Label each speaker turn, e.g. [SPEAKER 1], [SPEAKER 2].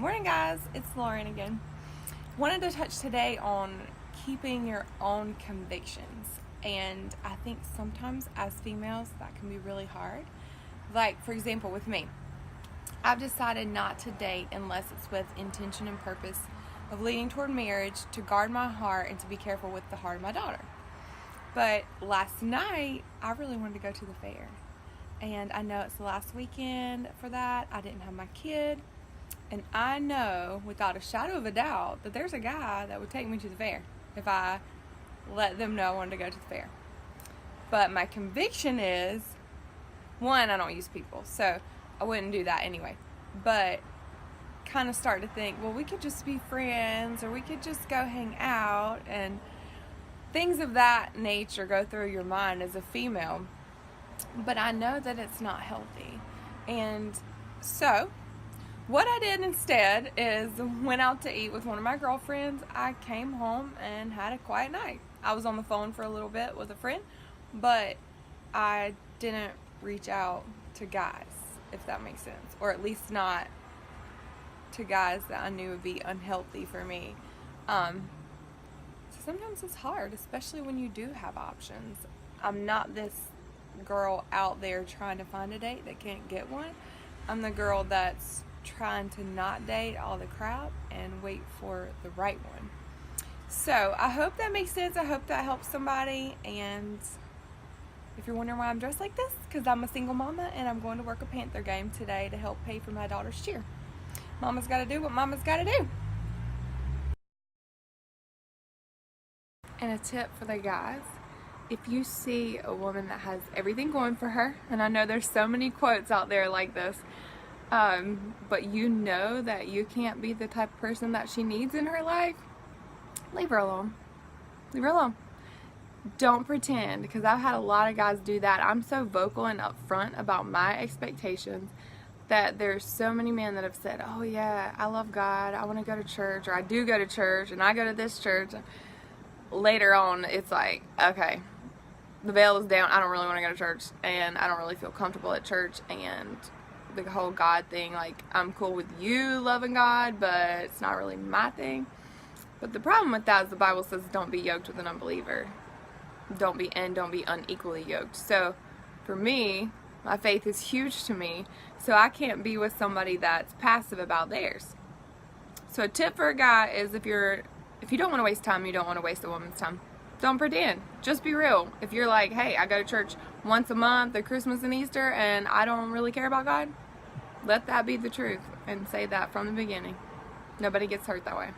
[SPEAKER 1] Morning guys, it's Lauren again. Wanted to touch today on keeping your own convictions, and I think sometimes as females that can be really hard. Like, for example, with me, I've decided not to date unless it's with intention and purpose of leading toward marriage, to guard my heart and to be careful with the heart of my daughter. But last night I really wanted to go to the fair, and I know it's the last weekend for that. I didn't have my kid. And I know without a shadow of a doubt that there's a guy that would take me to the fair if I let them know I wanted to go to the fair. But my conviction is, one, I don't use people, so I wouldn't do that anyway. But kind of start to think, well, we could just be friends, or we could just go hang out, and things of that nature go through your mind as a female. But I know that it's not healthy. And so what I did instead is went out to eat with one of my girlfriends. I came home and had a quiet night. I was on the phone for a little bit with a friend, but I didn't reach out to guys, if that makes sense. Or at least not to guys that I knew would be unhealthy for me. So sometimes it's hard, especially when you do have options. I'm not this girl out there trying to find a date that can't get one. I'm the girl that's trying to not date all the crap and wait for the right one. So I hope that makes sense. I hope that helps somebody. And if you're wondering why I'm dressed like this, because I'm a single mama and I'm going to work a Panther game today to help pay for my daughter's cheer. Mama's got to do what mama's got to do. And a tip for the guys: if you see a woman that has everything going for her, and I know there's so many quotes out there like this, but you know that you can't be the type of person that she needs in her life, leave her alone. Leave her alone. Don't pretend, because I've had a lot of guys do that. I'm so vocal and upfront about my expectations that there's so many men that have said, oh yeah, I love God, I want to go to church, or I do go to church, and I go to this church. Later on, it's like, okay, the veil is down, I don't really want to go to church, and I don't really feel comfortable at church, and the whole God thing, like, I'm cool with you loving God, but it's not really my thing. But the problem with that is the Bible says don't be yoked with an unbeliever. Don't be unequally yoked. So for me, my faith is huge to me, so I can't be with somebody that's passive about theirs. So a tip for a guy is, if you don't want to waste time, you don't want to waste a woman's time. Don't pretend. Just be real. If you're like, hey, I go to church once a month at Christmas and Easter and I don't really care about God, let that be the truth and say that from the beginning. Nobody gets hurt that way.